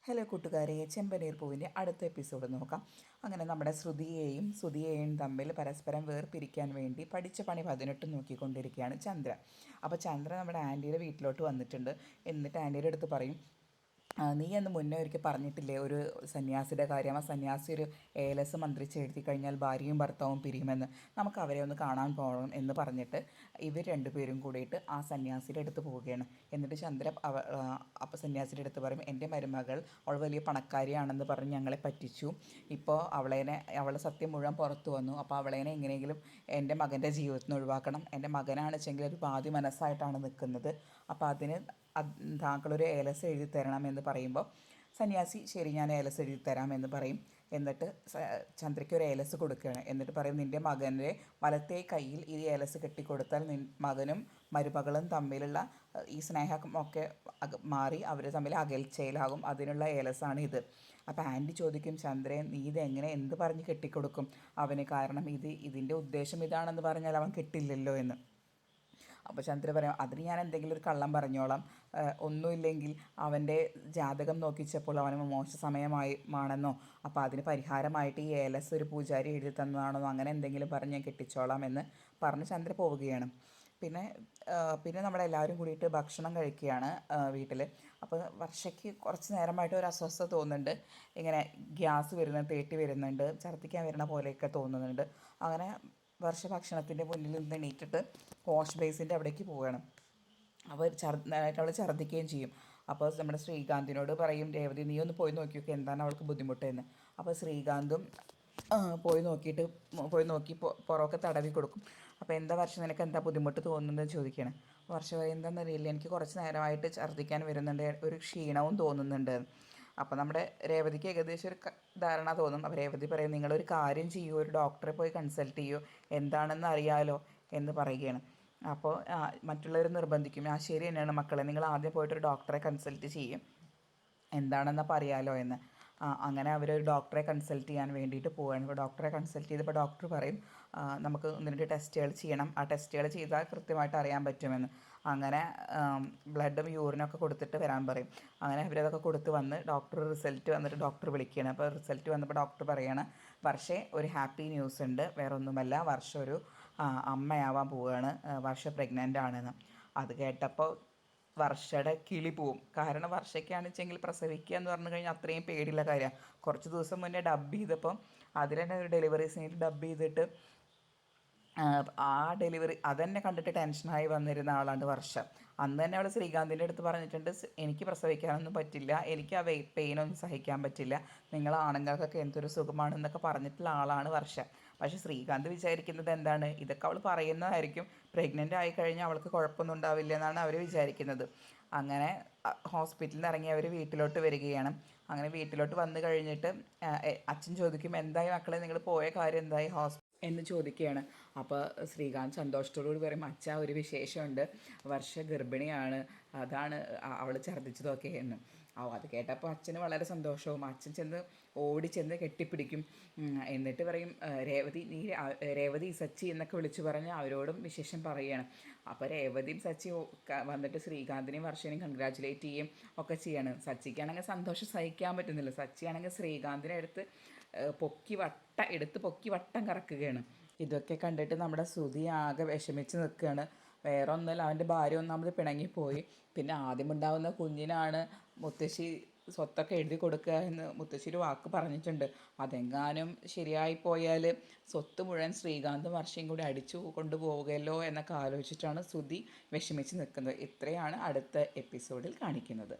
Hello കൂട്ടുകാരെ, ചെമ്പനീർ പൂവിൻ്റെ അടുത്ത എപ്പിസോഡ് നോക്കാം. അങ്ങനെ നമ്മുടെ ശ്രുതിയെയും തമ്മിൽ പരസ്പരം വേർപിരിക്കാൻ വേണ്ടി പഠിച്ച പണി 18 നോക്കിക്കൊണ്ടിരിക്കുകയാണ് ചന്ദ്ര. അപ്പോൾ ചന്ദ്ര നമ്മുടെ ആൻറ്റിയുടെ വീട്ടിലോട്ട് വന്നിട്ടുണ്ട്. എന്നിട്ട് ആൻറ്റിയുടെ അടുത്ത് പറയും, നീ അന്ന് മുന്നേ ഒരിക്കൽ പറഞ്ഞിട്ടില്ലേ ഒരു സന്യാസിയുടെ കാര്യം, ആ സന്യാസി ഒരു ഏലസ് മന്ത്രിച്ച് എഴുതി കഴിഞ്ഞാൽ ഭാര്യയും ഭർത്താവും പിരിയുമെന്ന്, നമുക്ക് അവരെ ഒന്ന് കാണാൻ പോകണം എന്ന് പറഞ്ഞിട്ട് ഇവർ രണ്ടുപേരും കൂടിയിട്ട് ആ സന്യാസിയുടെ അടുത്ത് പോവുകയാണ്. എന്നിട്ട് ചന്ദ്ര അപ്പോൾ സന്യാസിയുടെ അടുത്ത് പറയും, എൻ്റെ മരുമകൾ അവൾ വലിയ പണക്കാരിയാണെന്ന് പറഞ്ഞ് ഞങ്ങളെ പറ്റിച്ചു, ഇപ്പോൾ അവളെ സത്യം മുഴുവൻ പുറത്തു വന്നു, അപ്പോൾ അവളേനെ എങ്ങനെയെങ്കിലും എൻ്റെ മകൻ്റെ ജീവിതത്തിൽ നിന്ന് ഒഴിവാക്കണം. എൻ്റെ മകനാണെച്ചെങ്കിൽ ഒരു പാതി മനസ്സായിട്ടാണ് നിൽക്കുന്നത്, അപ്പോൾ അതിന് താങ്കളൊരു ഏലസ് എഴുതി തരണമെന്ന് പറയുമ്പോൾ സന്യാസി ശരി ഞാൻ ഏലസ് എഴുതി തരാമെന്ന് പറയും. എന്നിട്ട് ചന്ദ്രയ്ക്ക് ഒരു ഏലസ് കൊടുക്കുകയാണ്. എന്നിട്ട് പറയും, നിൻ്റെ മകൻ്റെ വലത്തേ കയ്യിൽ ഈ ഏലസ് കെട്ടിക്കൊടുത്താൽ മകനും മരുമകളും തമ്മിലുള്ള ഈ സ്നേഹമൊക്കെ മാറി അവർ തമ്മിൽ അകൽച്ചയിലാകും, അതിനുള്ള ഏലസാണ് ഇത്. അപ്പോൾ ആൻറ്റി ചോദിക്കും, ചന്ദ്രൻ നീ ഇതെങ്ങനെ എന്ത് പറഞ്ഞ് കെട്ടിക്കൊടുക്കും അവന്, കാരണം ഇതിൻ്റെ ഉദ്ദേശം ഇതാണെന്ന് പറഞ്ഞാൽ അവൻ കിട്ടില്ലല്ലോ എന്ന്. അപ്പോൾ ചന്ദ്ര പറയാം, അതിന് ഞാൻ എന്തെങ്കിലും ഒരു കള്ളം ഒന്നുമില്ലെങ്കിൽ അവൻ്റെ ജാതകം നോക്കിച്ചപ്പോൾ അവന് മോശ സമയമാണെന്നോ, അപ്പോൾ അതിന് പരിഹാരമായിട്ട് ഈ ഏലസ് ഒരു പൂജാരി എഴുതി തന്നതാണെന്നോ അങ്ങനെ എന്തെങ്കിലും പറഞ്ഞ് ഞാൻ കെട്ടിച്ചോളാം എന്ന് പറഞ്ഞ് ചന്ദ്ര പോവുകയാണ്. പിന്നെ നമ്മളെല്ലാവരും കൂടിയിട്ട് ഭക്ഷണം കഴിക്കുകയാണ് വീട്ടിൽ. അപ്പോൾ വർഷയ്ക്ക് കുറച്ച് നേരമായിട്ട് ഒരു അസ്വസ്ഥത തോന്നുന്നുണ്ട്, ഇങ്ങനെ ഗ്യാസ് തേട്ടി വരുന്നുണ്ട്, ഛർദ്ദിക്കാൻ വരുന്ന പോലെയൊക്കെ തോന്നുന്നുണ്ട്. അങ്ങനെ വർഷ ഭക്ഷണത്തിൻ്റെ മുന്നിൽ നിന്ന് എണീറ്റിട്ട് വാഷ് ബേസിൻ്റെ അവിടേക്ക് പോവുകയാണ്. അവൾ ഛർദ്ദിക്കുകയും ചെയ്യും. അപ്പോൾ നമ്മുടെ ശ്രീകാന്തിനോട് പറയും, രേവതി നീ ഒന്ന് പോയി നോക്കിയൊക്കെ എന്താണ് അവൾക്ക് ബുദ്ധിമുട്ടെന്ന്. അപ്പോൾ ശ്രീകാന്തും പോയി നോക്കി പുറമൊക്കെ തടവി കൊടുക്കും. അപ്പോൾ എന്താ വർഷം നിനക്ക് എന്താ ബുദ്ധിമുട്ട് തോന്നുന്നതെന്ന് ചോദിക്കുകയാണ്. വർഷം എന്താണെന്നറിയില്ല, എനിക്ക് കുറച്ച് നേരമായിട്ട് ഛർദ്ദിക്കാൻ വരുന്നുണ്ട്, ഒരു ക്ഷീണവും തോന്നുന്നുണ്ട്. അപ്പോൾ നമ്മുടെ രേവതിക്ക് ഏകദേശം ഒരു ധാരണ തോന്നും. അപ്പോൾ രേവതി പറയും, നിങ്ങളൊരു കാര്യം ചെയ്യൂ, ഒരു ഡോക്ടറെ പോയി കൺസൾട്ട് ചെയ്യൂ, എന്താണെന്ന് അറിയാലോ എന്ന് പറയുകയാണ്. അപ്പോൾ മറ്റുള്ളവർ നിർബന്ധിക്കും, ശരി തന്നെയാണ് മക്കളെ, നിങ്ങൾ ആദ്യം പോയിട്ടൊരു ഡോക്ടറെ കൺസൾട്ട് ചെയ്യും, എന്താണെന്നപ്പോൾ അറിയാലോ എന്ന്. അങ്ങനെ അവരൊരു ഡോക്ടറെ കൺസൾട്ട് ചെയ്യാൻ വേണ്ടിയിട്ട് പോവുകയാണ്. ഇപ്പോൾ ഡോക്ടറെ കൺസൾട്ട് ചെയ്തപ്പോൾ ഡോക്ടർ പറയും, നമുക്ക് 1-2 ടെസ്റ്റുകൾ ചെയ്യണം, ആ ടെസ്റ്റുകൾ ചെയ്താൽ കൃത്യമായിട്ട് അറിയാൻ പറ്റുമെന്ന്. അങ്ങനെ ബ്ലഡും യൂറിനൊക്കെ കൊടുത്തിട്ട് വരാൻ പറയും. അങ്ങനെ അവരതൊക്കെ കൊടുത്ത് വന്ന് റിസൾട്ട് വന്നിട്ട് ഡോക്ടർ വിളിക്കുകയാണ്. അപ്പോൾ റിസൾട്ട് വന്നപ്പോൾ ഡോക്ടർ പറയുകയാണ്, വർഷേ ഒരു ഹാപ്പി ന്യൂസ് ഉണ്ട്, വേറൊന്നുമല്ല, വർഷ ഒരു അമ്മയാവാൻ പോവുകയാണ്, വർഷ പ്രഗ്നൻ്റ് ആണെന്ന്. അത് കേട്ടപ്പോൾ വർഷയുടെ കിളി പോവും. കാരണം വർഷയ്ക്കാണെന്ന് വെച്ചെങ്കിൽ പ്രസവിക്കുക എന്ന് പറഞ്ഞു കഴിഞ്ഞാൽ അത്രയും പേടിയുള്ള കാര്യമാണ്. കുറച്ച് ദിവസം മുന്നേ ഡബ് ചെയ്തപ്പം അതിൽ തന്നെ ഒരു ഡെലിവറി സീനിൽ ഡബ് ചെയ്തിട്ട് ആ ഡെലിവറി അതെന്നെ കണ്ടിട്ട് ടെൻഷനായി വന്നിരുന്ന ആളാണ് വർഷ. അന്ന് തന്നെ അവൾ ശ്രീകാന്തിൻ്റെ അടുത്ത് പറഞ്ഞിട്ടുണ്ട്, എനിക്ക് പ്രസവിക്കാനൊന്നും പറ്റില്ല, എനിക്ക് ആ പെയിനൊന്നും സഹിക്കാൻ പറ്റില്ല, നിങ്ങൾ ആണുങ്ങൾക്കൊക്കെ എന്തൊരു സുഖമാണെന്നൊക്കെ പറഞ്ഞിട്ടുള്ള ആളാണ് വർഷ. പക്ഷേ ശ്രീകാന്ത് വിചാരിക്കുന്നത് എന്താണ്, ഇതൊക്കെ അവൾ പറയുന്നതായിരിക്കും, പ്രഗ്നൻ്റ് ആയിക്കഴിഞ്ഞാൽ അവൾക്ക് കുഴപ്പമൊന്നും ഉണ്ടാവില്ല എന്നാണ് അവർ വിചാരിക്കുന്നത്. അങ്ങനെ ഹോസ്പിറ്റലിൽ നിന്ന് ഇറങ്ങി അവർ വീട്ടിലോട്ട് വരികയാണ്. അങ്ങനെ വീട്ടിലോട്ട് വന്നു കഴിഞ്ഞിട്ട് അച്ഛൻ ചോദിക്കും, എന്തായി മക്കളെ, നിങ്ങൾ പോയ കാര്യം എന്തായി എന്ന് ചോദിക്കുകയാണ്. അപ്പോൾ ശ്രീകാന്ത് സന്തോഷത്തോടുകൂടി പറയും, അച്ഛാ ഒരു വിശേഷമുണ്ട്, വർഷ ഗർഭിണിയാണ്, അതാണ് അവൾ ഛർദ്ദിച്ചതൊക്കെ എന്ന്. അത് കേട്ടപ്പോൾ അച്ഛന് വളരെ സന്തോഷവും. അച്ഛൻ ഓടിച്ചെന്ന് കെട്ടിപ്പിടിക്കും. എന്നിട്ട് പറയും, രേവതി സച്ചി എന്നൊക്കെ വിളിച്ചു പറഞ്ഞ് അവരോടും വിശേഷം പറയുകയാണ്. അപ്പോൾ രേവതിയും സച്ചി വന്നിട്ട് ശ്രീകാന്തിനെയും വർഷനെയും കൺഗ്രാജുലേറ്റ് ചെയ്യും ഒക്കെ ചെയ്യാണ്. സച്ചിക്കാണെങ്കിൽ സന്തോഷം സഹിക്കാൻ പറ്റുന്നില്ല. സച്ചിയാണെങ്കിൽ ശ്രീകാന്തിനെ പൊക്കി വട്ടം കറക്കുകയാണ്. ഇതൊക്കെ കണ്ടിട്ട് നമ്മുടെ ശ്രുതി ആകെ വിഷമിച്ച് നിൽക്കുകയാണ്. വേറെ ഒന്നുമല്ല, അവൻ്റെ ഭാര്യ ഒന്നാമത് പിണങ്ങിപ്പോയി. പിന്നെ ആദ്യമുണ്ടാകുന്ന കുഞ്ഞിനാണ് മുത്തശ്ശി സ്വത്തൊക്കെ എഴുതി കൊടുക്കുക എന്ന് മുത്തശ്ശി ഒരു വാക്ക് പറഞ്ഞിട്ടുണ്ട്. അതെങ്ങാനും ശരിയായി പോയാൽ സ്വത്ത് മുഴുവൻ ശ്രീകാന്തും വർഷയും കൂടി അടിച്ചു കൊണ്ടുപോവുകയല്ലോ എന്നൊക്കെ ആലോചിച്ചിട്ടാണ് ശ്രുതി വിഷമിച്ച് നിൽക്കുന്നത്. ഇത്രയാണ് അടുത്ത എപ്പിസോഡിൽ കാണിക്കുന്നത്.